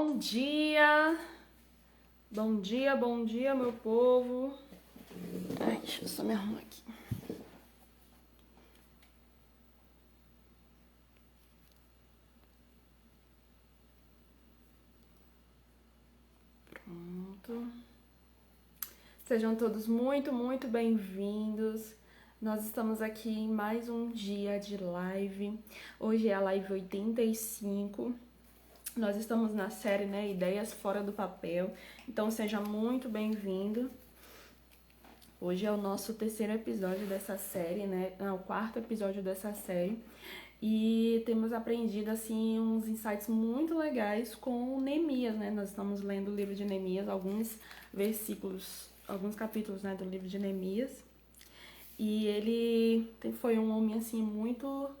Bom dia! Bom dia, meu povo! Ai, deixa eu só me arrumar aqui. Pronto. Sejam todos muito bem-vindos. Nós estamos aqui em mais um dia de live. Hoje é a live 85. Nós estamos na série, Ideias Fora do Papel. Então, seja muito bem-vindo. Hoje é o nosso terceiro episódio dessa série, o quarto episódio dessa série. E temos aprendido, assim, uns insights muito legais com Neemias, Nós estamos lendo o livro de Neemias, alguns versículos, alguns capítulos, do livro de Neemias. E ele foi um homem, assim, muito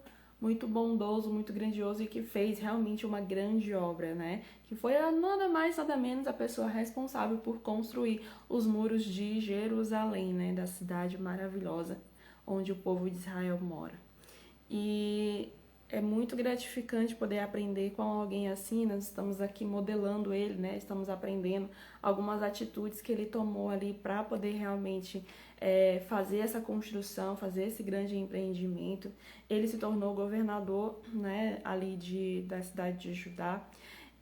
bondoso, muito grandioso e que fez realmente uma grande obra, Que foi nada mais, nada menos a pessoa responsável por construir os muros de Jerusalém, Da cidade maravilhosa onde o povo de Israel mora. E é muito gratificante poder aprender com alguém assim. Nós estamos aqui modelando ele, Estamos aprendendo algumas atitudes que ele tomou ali para poder realmente fazer essa construção, fazer esse grande empreendimento. Ele se tornou governador, ali da cidade de Judá.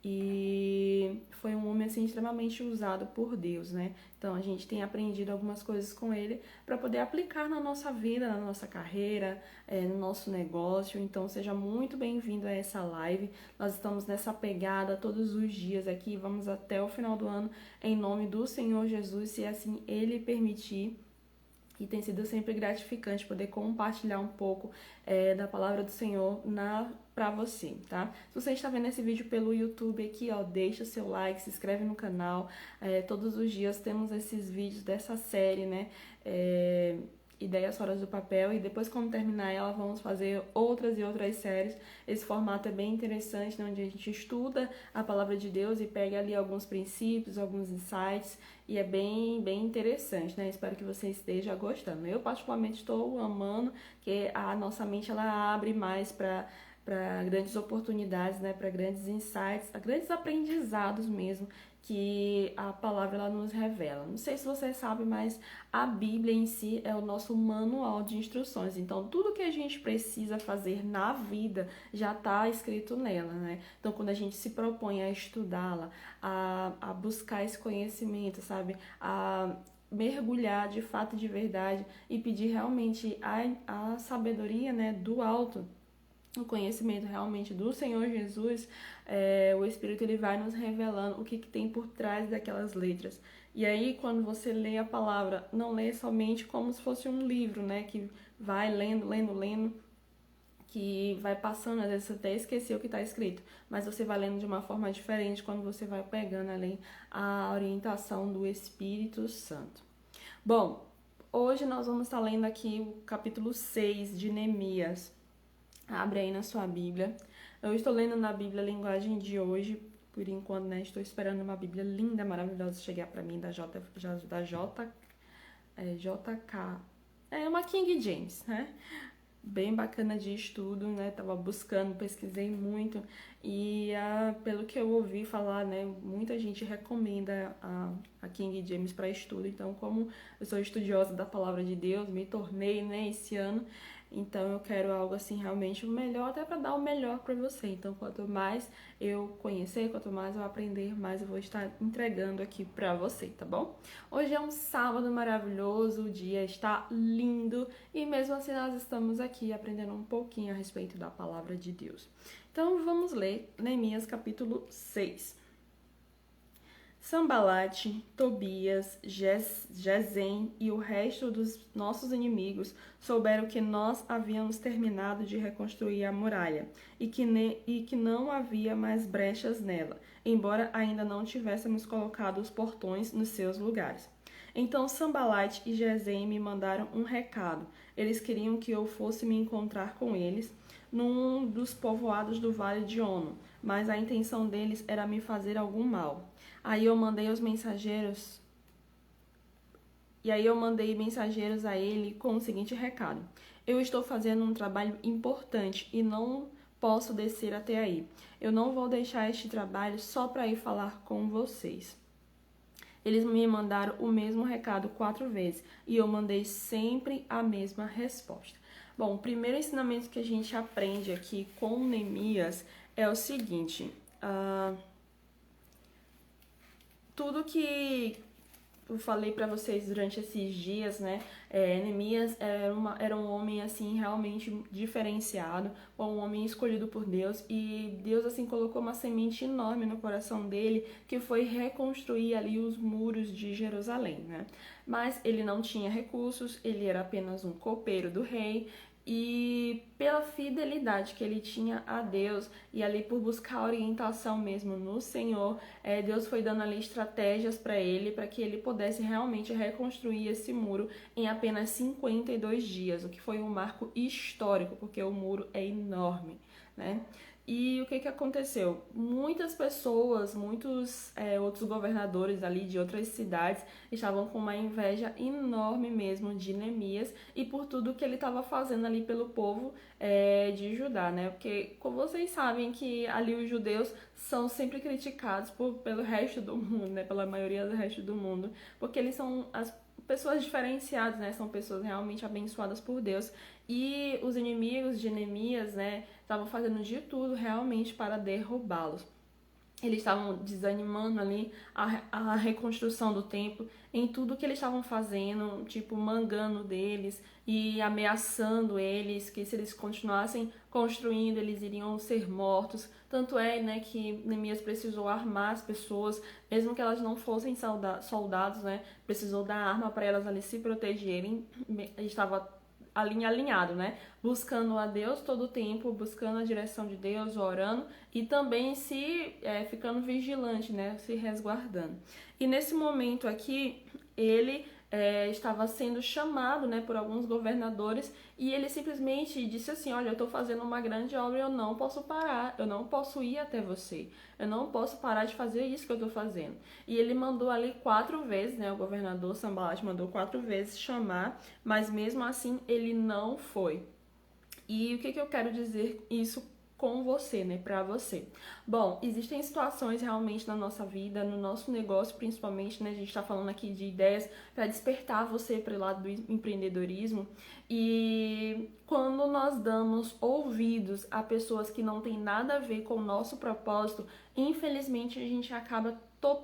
E foi um homem assim extremamente usado por Deus, Então a gente tem aprendido algumas coisas com ele para poder aplicar na nossa vida, na nossa carreira, no nosso negócio. Então seja muito bem-vindo a essa live. Nós estamos nessa pegada todos os dias aqui, vamos até o final do ano em nome do Senhor Jesus, se assim Ele permitir. E tem sido sempre gratificante poder compartilhar um pouco da palavra do Senhor pra você, tá? Se você está vendo esse vídeo pelo YouTube aqui, deixa seu like, se inscreve no canal. Todos os dias temos esses vídeos dessa série, Ideias Fora do Papel, e depois quando terminar ela vamos fazer outras e outras séries. Esse formato é bem interessante, onde a gente estuda a palavra de Deus e pega ali alguns princípios, alguns insights, e é bem interessante, Espero que você esteja gostando. Eu particularmente estou amando, que a nossa mente ela abre mais para grandes oportunidades, para grandes insights, grandes aprendizados mesmo, que a palavra ela nos revela. Não sei se você sabe, mas a Bíblia em si é o nosso manual de instruções. Então, tudo que a gente precisa fazer na vida já está escrito nela, Então, quando a gente se propõe a estudá-la, a buscar esse conhecimento, sabe? A mergulhar de fato, de verdade, e pedir realmente a sabedoria, do alto, o conhecimento realmente do Senhor Jesus, o Espírito ele vai nos revelando o que tem por trás daquelas letras. E aí, quando você lê a palavra, não lê somente como se fosse um livro, que vai lendo, que vai passando, às vezes você até esqueceu o que está escrito, mas você vai lendo de uma forma diferente quando você vai pegando ali a orientação do Espírito Santo. Bom, hoje nós vamos estar lendo aqui o capítulo 6 de Neemias. Abre aí na sua Bíblia. Eu estou lendo na Bíblia a linguagem de hoje, por enquanto, Estou esperando uma Bíblia linda, maravilhosa chegar para mim, da JK. É uma King James, Bem bacana de estudo, Tava buscando, pesquisei muito e pelo que eu ouvi falar, Muita gente recomenda a King James para estudo. Então, como eu sou estudiosa da palavra de Deus, me tornei, esse ano. Então eu quero algo assim realmente melhor, até para dar o melhor para você. Então quanto mais eu conhecer, quanto mais eu aprender, mais eu vou estar entregando aqui para você, tá bom? Hoje é um sábado maravilhoso, o dia está lindo e mesmo assim nós estamos aqui aprendendo um pouquinho a respeito da palavra de Deus. Então vamos ler Neemias capítulo 6. Sambalate, Tobias, Gesem e o resto dos nossos inimigos souberam que nós havíamos terminado de reconstruir a muralha e que não havia mais brechas nela, embora ainda não tivéssemos colocado os portões nos seus lugares. Então Sambalate e Gesem me mandaram um recado. Eles queriam que eu fosse me encontrar com eles num dos povoados do Vale de Ono, mas a intenção deles era me fazer algum mal. Aí eu mandei mensageiros a ele com o seguinte recado: eu estou fazendo um trabalho importante e não posso descer até aí. Eu não vou deixar este trabalho só para ir falar com vocês. Eles me mandaram o mesmo recado 4 vezes e eu mandei sempre a mesma resposta. Bom, o primeiro ensinamento que a gente aprende aqui com Neemias é o seguinte: tudo que eu falei para vocês durante esses dias, né? Neemias era um homem, assim, realmente diferenciado, um homem escolhido por Deus, e Deus, assim, colocou uma semente enorme no coração dele, que foi reconstruir ali os muros de Jerusalém, né? Mas ele não tinha recursos, ele era apenas um copeiro do rei, e pela fidelidade que ele tinha a Deus e ali por buscar orientação mesmo no Senhor, Deus foi dando ali estratégias para ele, para que ele pudesse realmente reconstruir esse muro em apenas 52 dias, o que foi um marco histórico, porque o muro é enorme, né? E o que aconteceu? Muitas pessoas, muitos outros governadores ali de outras cidades estavam com uma inveja enorme mesmo de Neemias e por tudo que ele estava fazendo ali pelo povo de Judá, né? Porque, como vocês sabem, que ali os judeus são sempre criticados pelo resto do mundo, né? Pela maioria do resto do mundo, porque eles são as pessoas diferenciadas, né? São pessoas realmente abençoadas por Deus. E os inimigos de Neemias, né, estavam fazendo de tudo realmente para derrubá-los. Eles estavam desanimando ali a reconstrução do templo, em tudo que eles estavam fazendo, tipo, mangando deles e ameaçando eles, que se eles continuassem construindo, eles iriam ser mortos. Tanto é, né, que Neemias precisou armar as pessoas, mesmo que elas não fossem soldados, né, precisou dar arma para elas ali se protegerem. Estava alinhado, né? Buscando a Deus todo o tempo, buscando a direção de Deus, orando e também ficando vigilante, né? Se resguardando. E nesse momento aqui, ele estava sendo chamado, né, por alguns governadores e ele simplesmente disse assim: olha, eu estou fazendo uma grande obra e eu não posso parar, eu não posso ir até você, eu não posso parar de fazer isso que eu estou fazendo. E ele mandou ali 4 vezes, né, o governador Sanballat mandou 4 vezes chamar, mas mesmo assim ele não foi. E o que eu quero dizer isso com você, né, pra você? Bom, existem situações realmente na nossa vida, no nosso negócio principalmente, né, a gente tá falando aqui de ideias para despertar você para o lado do empreendedorismo, e quando nós damos ouvidos a pessoas que não têm nada a ver com o nosso propósito, infelizmente a gente acaba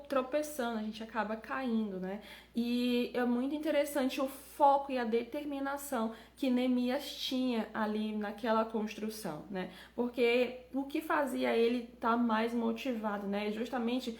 tropeçando, a gente acaba caindo, né? E é muito interessante o foco e a determinação que Neemias tinha ali naquela construção, né? Porque o que fazia ele estar mais motivado, né? Justamente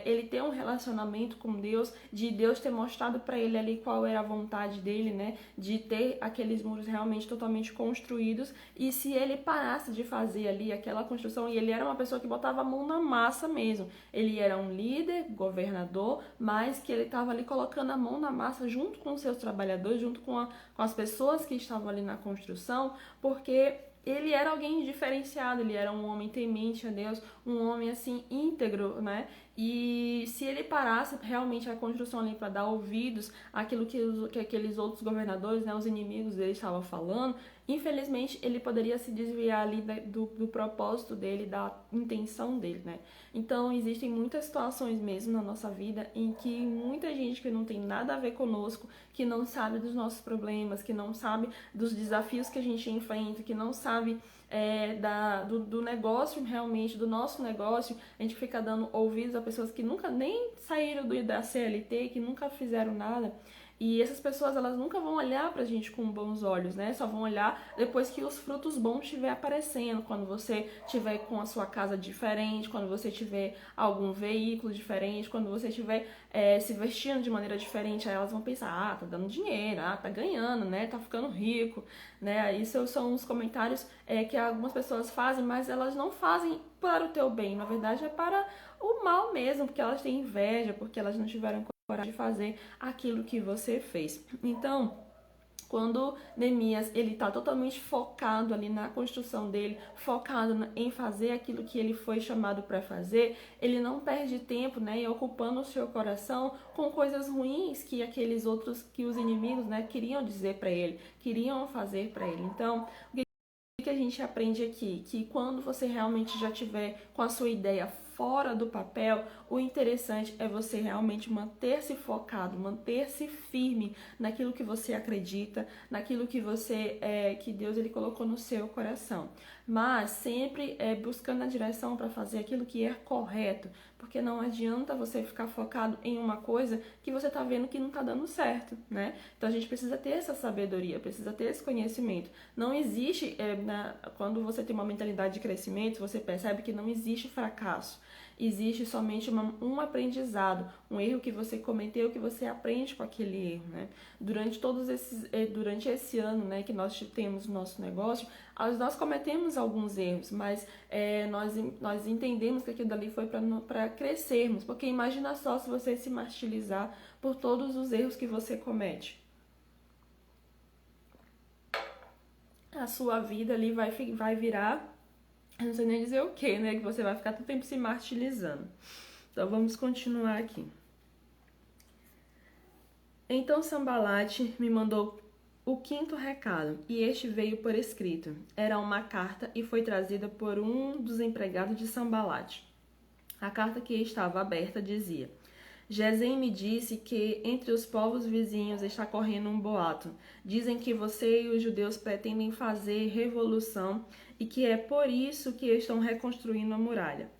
ele ter um relacionamento com Deus, de Deus ter mostrado para ele ali qual era a vontade dele, né? De ter aqueles muros realmente totalmente construídos, e se ele parasse de fazer ali aquela construção, e ele era uma pessoa que botava a mão na massa mesmo, ele era um líder, governador, mas que ele estava ali colocando a mão na massa junto com os seus trabalhadores, junto com as pessoas que estavam ali na construção, porque ele era alguém diferenciado, ele era um homem temente a Deus, um homem assim íntegro, né? E se ele parasse realmente a construção ali para dar ouvidos àquilo que aqueles outros governadores, né, os inimigos dele estavam falando, infelizmente ele poderia se desviar ali do propósito dele, da intenção dele, né? Então existem muitas situações mesmo na nossa vida em que muita gente que não tem nada a ver conosco, que não sabe dos nossos problemas, que não sabe dos desafios que a gente enfrenta, que não sabe do negócio realmente, do nosso negócio, a gente fica dando ouvidos a pessoas que nunca nem saíram da CLT, que nunca fizeram nada. E essas pessoas, elas nunca vão olhar pra gente com bons olhos, né? Só vão olhar depois que os frutos bons estiver aparecendo, quando você tiver com a sua casa diferente, quando você tiver algum veículo diferente, quando você estiver se vestindo de maneira diferente. Aí elas vão pensar: ah, tá dando dinheiro, ah, tá ganhando, né? Tá ficando rico, né? Isso são os comentários que algumas pessoas fazem, mas elas não fazem para o teu bem. Na verdade, é para o mal mesmo, porque elas têm inveja, porque elas não tiveram coragem de fazer aquilo que você fez. Então, quando Neemias ele está totalmente focado ali na construção dele, focado em fazer aquilo que ele foi chamado para fazer, ele não perde tempo, né, e ocupando o seu coração com coisas ruins que aqueles outros, que os inimigos, né, queriam dizer para ele, queriam fazer para ele. Então, o que que a gente aprende aqui? Que quando você realmente já tiver com a sua ideia fora do papel, o interessante é você realmente manter-se focado, manter-se firme naquilo que você acredita, naquilo que que Deus ele colocou no seu coração. Mas sempre buscando a direção para fazer aquilo que é correto, porque não adianta você ficar focado em uma coisa que você está vendo que não está dando certo, né? Então a gente precisa ter essa sabedoria, precisa ter esse conhecimento. Não existe, quando você tem uma mentalidade de crescimento, você percebe que não existe fracasso. Existe somente um aprendizado, um erro que você cometeu, que você aprende com aquele erro, né? Durante esse ano, né, que nós temos nosso negócio, nós cometemos alguns erros, mas nós entendemos que aquilo dali foi para crescermos, porque imagina só se você se martirizar por todos os erros que você comete. A sua vida ali vai virar, eu não sei nem dizer o que, né? Que você vai ficar todo tempo se martirizando. Então vamos continuar aqui. Então Sambalate me mandou o 5º recado, e este veio por escrito. Era uma carta e foi trazida por um dos empregados de Sambalate. A carta que estava aberta dizia: Gesem me disse que entre os povos vizinhos está correndo um boato. Dizem que você e os judeus pretendem fazer revolução e que é por isso que estão reconstruindo a muralha.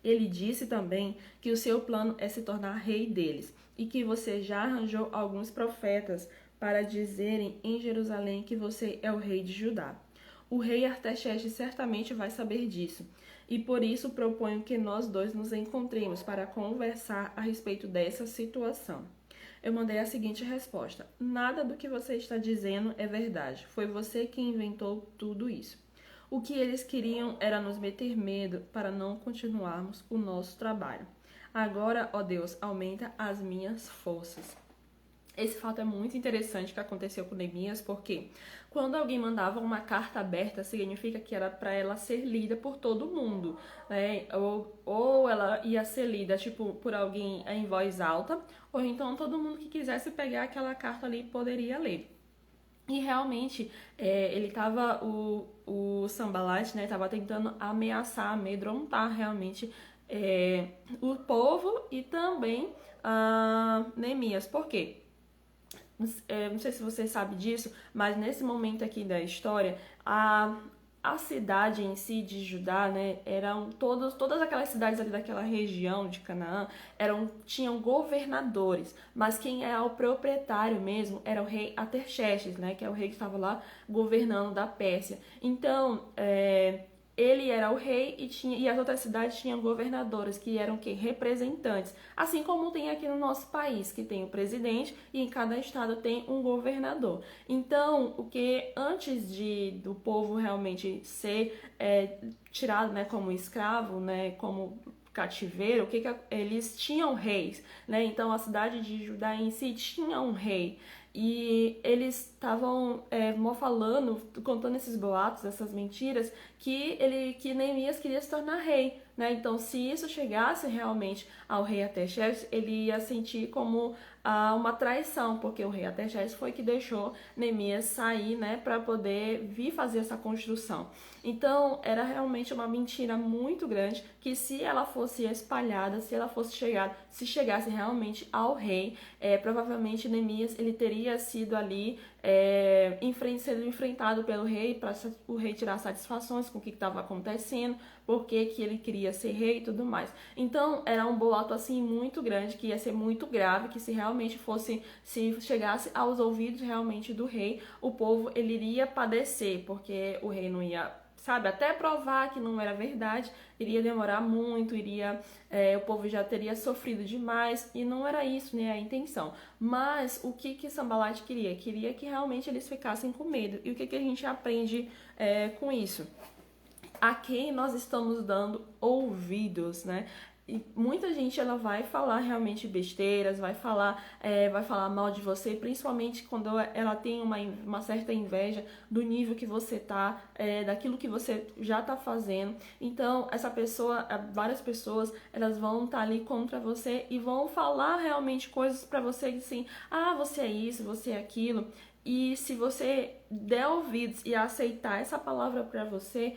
Ele disse também que o seu plano é se tornar rei deles e que você já arranjou alguns profetas para dizerem em Jerusalém que você é o rei de Judá. O rei Artaxerxes certamente vai saber disso, e por isso proponho que nós dois nos encontremos para conversar a respeito dessa situação. Eu mandei a seguinte resposta: nada do que você está dizendo é verdade. Foi você que inventou tudo isso. O que eles queriam era nos meter medo para não continuarmos o nosso trabalho. Agora, ó Deus, aumenta as minhas forças. Esse fato é muito interessante que aconteceu com Neemias, porque quando alguém mandava uma carta aberta, significa que era para ela ser lida por todo mundo, né? Ou ela ia ser lida tipo por alguém em voz alta, ou então todo mundo que quisesse pegar aquela carta ali poderia ler. E realmente, o Sambalate, né, estava tentando ameaçar, amedrontar realmente o povo e também Neemias. Por quê? Não sei se você sabe disso, mas nesse momento aqui da história, a cidade em si de Judá, né, todas aquelas cidades ali daquela região de Canaã tinham governadores, mas quem é o proprietário mesmo era o rei Artaxerxes, né, que é o rei que estava lá governando da Pérsia. Então, ele era o rei e as outras cidades tinham governadores, que eram representantes. Assim como tem aqui no nosso país, que tem o presidente e em cada estado tem um governador. Então, o que antes do povo realmente ser tirado, né, como escravo, né, como cativeiro, eles tinham reis, né? Então a cidade de Judá em si tinha um rei. E eles estavam falando, contando esses boatos, essas mentiras, que Neemias queria se tornar rei, né? Então, se isso chegasse realmente ao rei Artaxerxes, ele ia sentir como uma traição, porque o rei Artaxerxes foi que deixou Neemias sair, né, para poder vir fazer essa construção. Então, era realmente uma mentira muito grande, que se ela fosse espalhada, se chegasse realmente ao rei, provavelmente Neemias ele teria sido ali sendo enfrentado pelo rei, para o rei tirar satisfações com o que estava acontecendo, porque que ele queria ser rei e tudo mais. Então, era um boato assim muito grande, que ia ser muito grave, que se chegasse aos ouvidos realmente do rei, o povo ele iria padecer, porque o rei não ia, até provar que não era verdade, iria demorar muito, o povo já teria sofrido demais, e não era isso, né, a intenção. Mas o que Sambalate queria? Queria que realmente eles ficassem com medo. E o que a gente aprende com isso? A quem nós estamos dando ouvidos, né? E muita gente ela vai falar realmente besteiras, vai falar mal de você, principalmente quando ela tem uma certa inveja do nível que você tá, daquilo que você já tá fazendo. Então, várias pessoas, elas vão estar ali contra você e vão falar realmente coisas pra você assim: ah, você é isso, você é aquilo. E se você der ouvidos e aceitar essa palavra para você,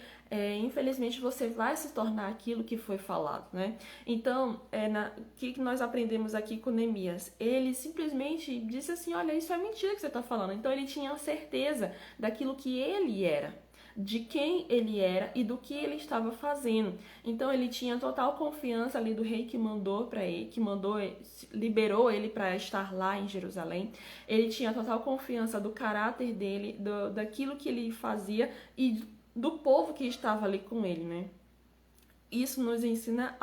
infelizmente você vai se tornar aquilo que foi falado, né? Então, o que nós aprendemos aqui com Neemias? Ele simplesmente disse assim, olha, isso é mentira que você está falando. Então ele tinha certeza daquilo que ele era, de quem ele era e do que ele estava fazendo. Então ele tinha total confiança ali do rei que mandou para ele, liberou ele para estar lá em Jerusalém. Ele tinha total confiança do caráter dele, daquilo que ele fazia e do povo que estava ali com ele, né? Isso nos ensina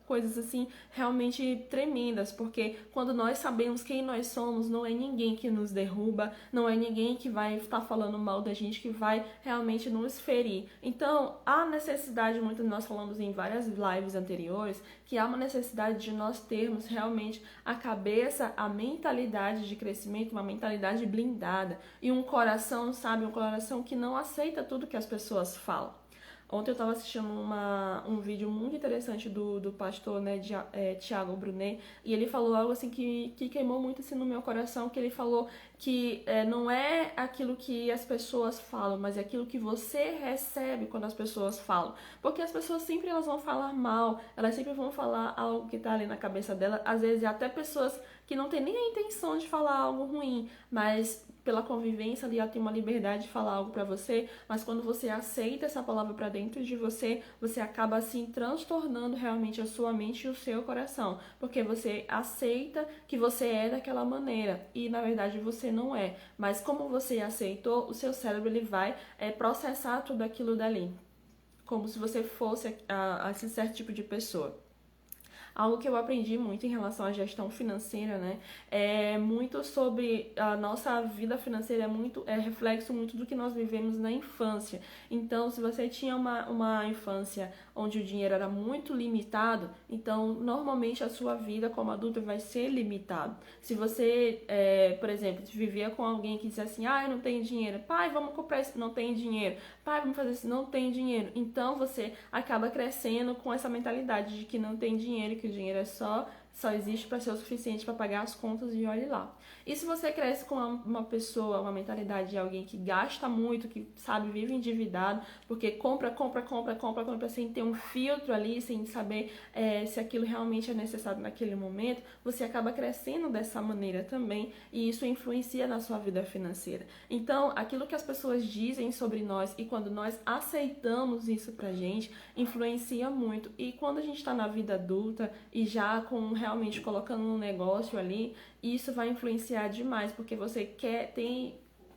coisas assim realmente tremendas, porque quando nós sabemos quem nós somos, não é ninguém que nos derruba, não é ninguém que vai estar falando mal da gente, que vai realmente nos ferir. Então, há necessidade, muito nós falamos em várias lives anteriores, que há uma necessidade de nós termos realmente a cabeça, a mentalidade de crescimento, uma mentalidade blindada e um coração, sabe, um coração que não aceita tudo que as pessoas falam. Ontem eu estava assistindo um vídeo muito interessante do pastor, né, Tiago Brunet, e ele falou algo assim que queimou muito assim no meu coração, que ele falou que não é aquilo que as pessoas falam, mas é aquilo que você recebe quando as pessoas falam. Porque as pessoas sempre elas vão falar mal, elas sempre vão falar algo que está ali na cabeça dela, às vezes até pessoas que não têm nem a intenção de falar algo ruim, mas pela convivência ali, ela tem uma liberdade de falar algo pra você, mas quando você aceita essa palavra pra dentro de você, você acaba assim transtornando realmente a sua mente e o seu coração, porque você aceita que você é daquela maneira e na verdade você não é, mas como você aceitou, o seu cérebro ele vai processar tudo aquilo dali, como se você fosse esse certo tipo de pessoa. Algo que eu aprendi muito em relação à gestão financeira, né? É muito sobre a nossa vida financeira, é reflexo muito do que nós vivemos na infância. Então, se você tinha uma infância onde o dinheiro era muito limitado, então normalmente a sua vida como adulto vai ser limitado. Se você, por exemplo, vivia com alguém que disse assim, eu não tenho dinheiro, pai, vamos comprar isso, não tem dinheiro, pai, vamos fazer isso, não tem dinheiro. Então você acaba crescendo com essa mentalidade de que não tem dinheiro, que o dinheiro só existe para ser o suficiente para pagar as contas e olhe lá. E se você cresce com uma pessoa, uma mentalidade de alguém que gasta muito, que sabe, vive endividado, porque compra sem ter um filtro ali, sem saber se aquilo realmente é necessário naquele momento, você acaba crescendo dessa maneira também e isso influencia na sua vida financeira. Então, aquilo que as pessoas dizem sobre nós e quando nós aceitamos isso pra gente, influencia muito. E quando a gente está na vida adulta e já realmente colocando um negócio ali, isso vai influenciar demais, porque você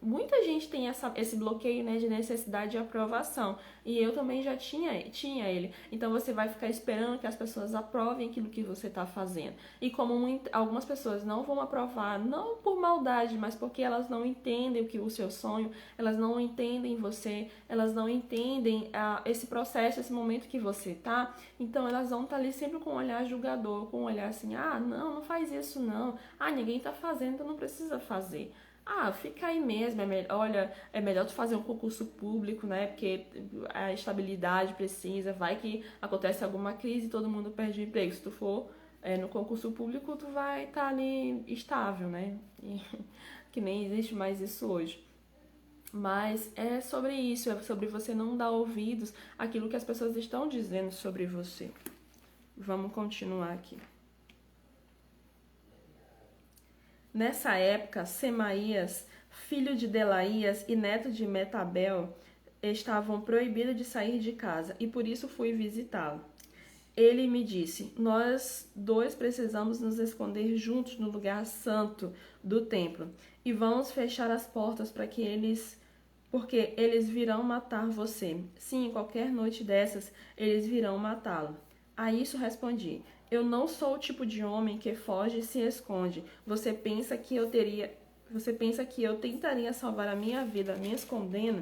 muita gente tem esse bloqueio, né, de necessidade de aprovação. E eu também já tinha ele. Então você vai ficar esperando que as pessoas aprovem aquilo que você está fazendo. E como algumas pessoas não vão aprovar, não por maldade, mas porque elas não entendem o seu sonho, elas não entendem você, elas não entendem esse processo, esse momento que você tá. Então elas vão estar ali sempre com um olhar julgador, com um olhar assim, não faz isso não. Ninguém tá fazendo, então não precisa fazer. Fica aí mesmo, é melhor tu fazer um concurso público, né, porque a estabilidade precisa, vai que acontece alguma crise e todo mundo perde o emprego. Se tu for no concurso público, tu vai estar ali estável, né, que nem existe mais isso hoje. Mas é sobre isso, é sobre você não dar ouvidos àquilo que as pessoas estão dizendo sobre você. Vamos continuar aqui. Nessa época, Semaías, filho de Delaías e neto de Metabel, estavam proibidos de sair de casa, e por isso fui visitá-lo. Ele me disse, nós dois precisamos nos esconder juntos no lugar santo do templo, e vamos fechar as portas porque eles virão matar você. Sim, qualquer noite dessas, eles virão matá-lo. A isso respondi, eu não sou o tipo de homem que foge e se esconde. Você pensa que eu tentaria salvar a minha vida me escondendo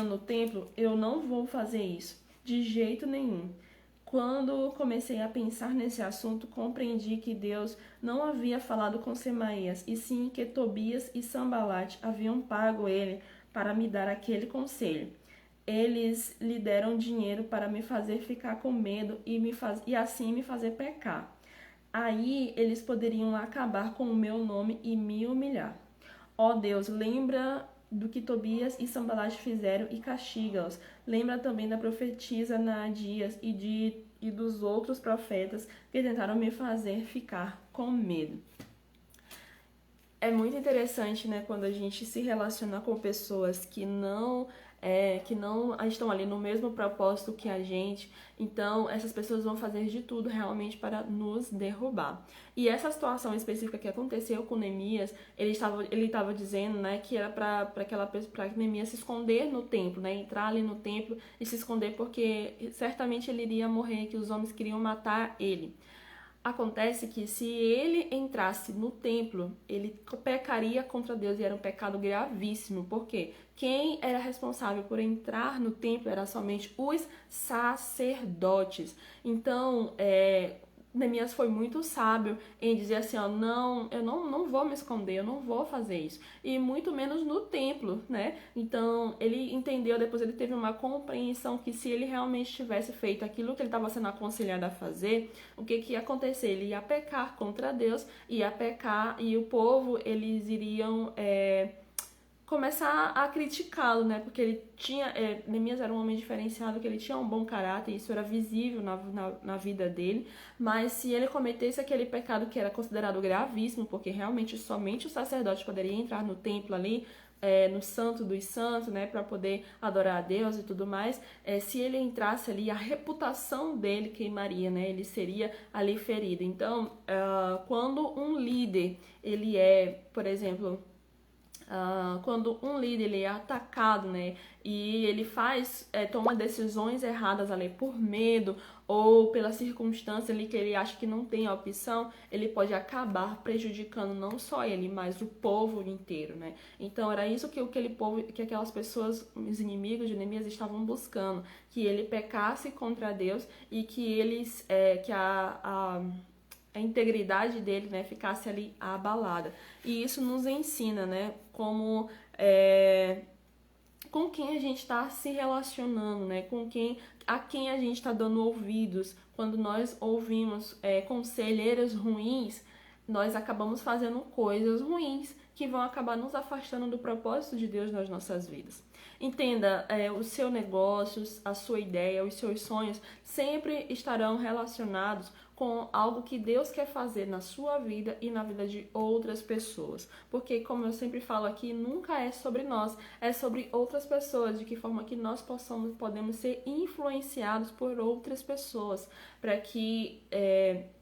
no templo? Eu não vou fazer isso, de jeito nenhum. Quando comecei a pensar nesse assunto, compreendi que Deus não havia falado com Semaías, e sim que Tobias e Sambalate haviam pago ele para me dar aquele conselho. Eles lhe deram dinheiro para me fazer ficar com medo e assim me fazer pecar. Aí eles poderiam acabar com o meu nome e me humilhar. Ó Deus, lembra do que Tobias e Sanbalat fizeram e castiga-os. Lembra também da profetisa Naadias e dos outros profetas que tentaram me fazer ficar com medo. É muito interessante, né, quando a gente se relaciona com pessoas que não estão ali no mesmo propósito que a gente. Então, essas pessoas vão fazer de tudo realmente para nos derrubar. E essa situação específica que aconteceu com Neemias, ele estava dizendo, né, que era para Neemias se esconder no templo, né, entrar ali no templo e se esconder porque certamente ele iria morrer, que os homens queriam matar ele. Acontece que se ele entrasse no templo, ele pecaria contra Deus e era um pecado gravíssimo, porque quem era responsável por entrar no templo era somente os sacerdotes. Então, Neemias foi muito sábio em dizer assim, ó, não, eu não vou me esconder, eu não vou fazer isso. E muito menos no templo, né? Então, ele entendeu, depois ele teve uma compreensão que se ele realmente tivesse feito aquilo que ele estava sendo aconselhado a fazer, o que ia acontecer? Ele ia pecar contra Deus, ia pecar e o povo, eles iriam começar a criticá-lo, né? Porque ele tinha, Neemias era um homem diferenciado, que ele tinha um bom caráter, isso era visível na vida dele, mas se ele cometesse aquele pecado que era considerado gravíssimo, porque realmente somente o sacerdote poderia entrar no templo ali, no Santo dos Santos, né, para poder adorar a Deus e tudo mais, se ele entrasse ali, a reputação dele queimaria, né, ele seria ali ferido. Então, quando um líder, ele por exemplo, quando um líder ele é atacado, né, e ele toma decisões erradas ali por medo ou pela circunstância ali que ele acha que não tem opção, ele pode acabar prejudicando não só ele, mas o povo inteiro, né? Então era isso que que aquelas pessoas, os inimigos de Neemias estavam buscando, que ele pecasse contra Deus e que a integridade dele, né, ficasse ali abalada. E isso nos ensina, né, com quem a gente está se relacionando, né, a quem a gente está dando ouvidos. Quando nós ouvimos conselheiros ruins, nós acabamos fazendo coisas ruins que vão acabar nos afastando do propósito de Deus nas nossas vidas. Entenda, o seu negócio, a sua ideia, os seus sonhos sempre estarão relacionados com algo que Deus quer fazer na sua vida e na vida de outras pessoas. Porque, como eu sempre falo aqui, nunca é sobre nós, é sobre outras pessoas, de que forma que nós podemos ser influenciados por outras pessoas, para que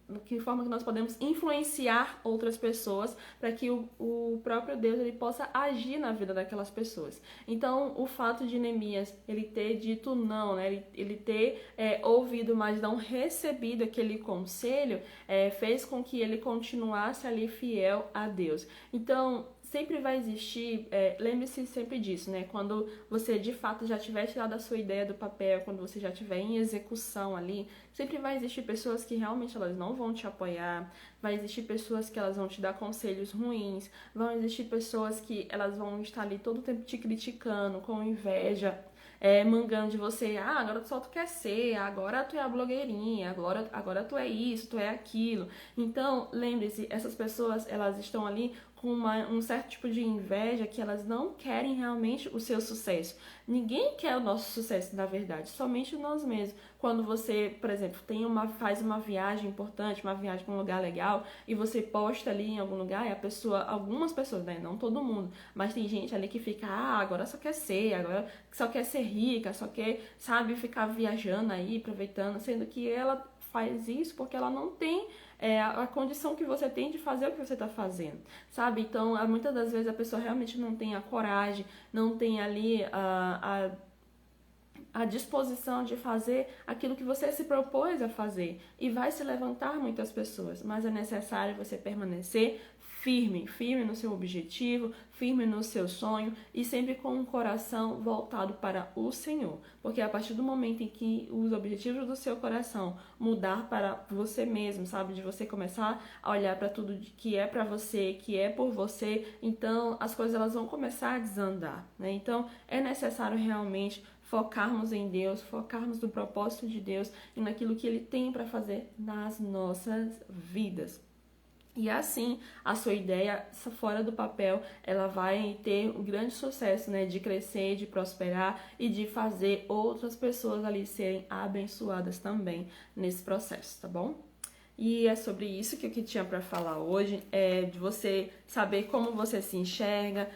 de que forma que nós podemos influenciar outras pessoas para que o próprio Deus ele possa agir na vida daquelas pessoas. Então, o fato de Neemias ele ter dito não, né, ele ter ouvido, mas não recebido aquele conselho, fez com que ele continuasse ali fiel a Deus. Então, sempre vai existir, lembre-se sempre disso, né? Quando você de fato já tiver tirado a sua ideia do papel, quando você já estiver em execução ali, sempre vai existir pessoas que realmente elas não vão te apoiar, vai existir pessoas que elas vão te dar conselhos ruins, vão existir pessoas que elas vão estar ali todo o tempo te criticando, com inveja, mangando de você, agora só tu quer ser, agora tu é a blogueirinha, agora tu é isso, tu é aquilo. Então, lembre-se, essas pessoas, elas estão ali com um certo tipo de inveja que elas não querem realmente o seu sucesso. Ninguém quer o nosso sucesso, na verdade, somente nós mesmos. Quando você, por exemplo, faz uma viagem importante, uma viagem para um lugar legal, e você posta ali em algum lugar, e algumas pessoas, né, não todo mundo, mas tem gente ali que fica, agora só quer ser, agora só quer ser rica, só quer, sabe, ficar viajando aí, aproveitando, sendo que ela faz isso porque ela não tem a condição que você tem de fazer o que você está fazendo, sabe? Então, muitas das vezes a pessoa realmente não tem a coragem, não tem ali a disposição de fazer aquilo que você se propôs a fazer. E vai se levantar muitas pessoas, mas é necessário você permanecer firme no seu objetivo, firme no seu sonho e sempre com um coração voltado para o Senhor. Porque a partir do momento em que os objetivos do seu coração mudar para você mesmo, sabe? De você começar a olhar para tudo que é para você, que é por você, então as coisas elas vão começar a desandar, né? Então é necessário realmente focarmos em Deus, focarmos no propósito de Deus e naquilo que Ele tem para fazer nas nossas vidas. E assim, a sua ideia fora do papel, ela vai ter um grande sucesso, né? De crescer, de prosperar e de fazer outras pessoas ali serem abençoadas também nesse processo, tá bom? E é sobre isso que eu tinha para falar hoje, de você saber como você se enxerga,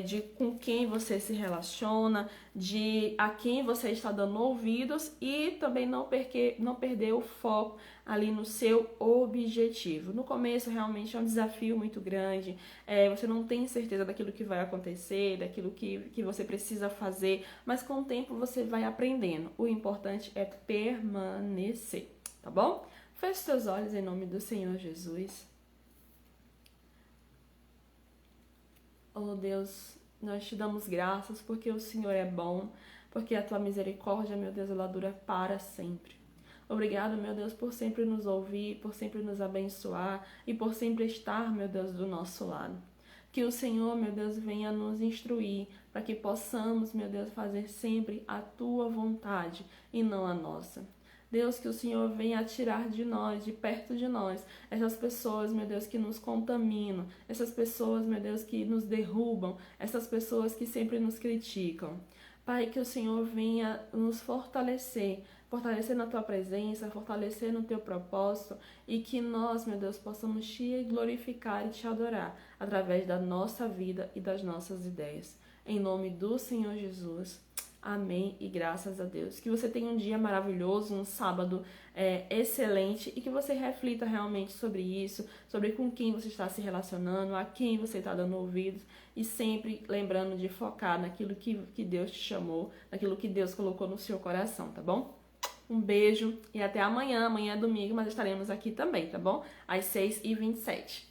de com quem você se relaciona, de a quem você está dando ouvidos e também não perder o foco ali no seu objetivo. No começo realmente é um desafio muito grande, você não tem certeza daquilo que vai acontecer, daquilo que você precisa fazer, mas com o tempo você vai aprendendo. O importante é permanecer, tá bom? Feche seus olhos em nome do Senhor Jesus. Oh Deus, nós te damos graças porque o Senhor é bom, porque a tua misericórdia, meu Deus, ela dura para sempre. Obrigado, meu Deus, por sempre nos ouvir, por sempre nos abençoar e por sempre estar, meu Deus, do nosso lado. Que o Senhor, meu Deus, venha nos instruir para que possamos, meu Deus, fazer sempre a tua vontade e não a nossa. Deus, que o Senhor venha tirar de nós, de perto de nós, essas pessoas, meu Deus, que nos contaminam, essas pessoas, meu Deus, que nos derrubam, essas pessoas que sempre nos criticam. Pai, que o Senhor venha nos fortalecer na tua presença, fortalecer no teu propósito e que nós, meu Deus, possamos te glorificar e te adorar através da nossa vida e das nossas ideias. Em nome do Senhor Jesus. Amém e graças a Deus. Que você tenha um dia maravilhoso, um sábado excelente e que você reflita realmente sobre isso, sobre com quem você está se relacionando, a quem você está dando ouvidos e sempre lembrando de focar naquilo que Deus te chamou, naquilo que Deus colocou no seu coração, tá bom? Um beijo e até amanhã. Amanhã é domingo, mas estaremos aqui também, tá bom? Às 6h27.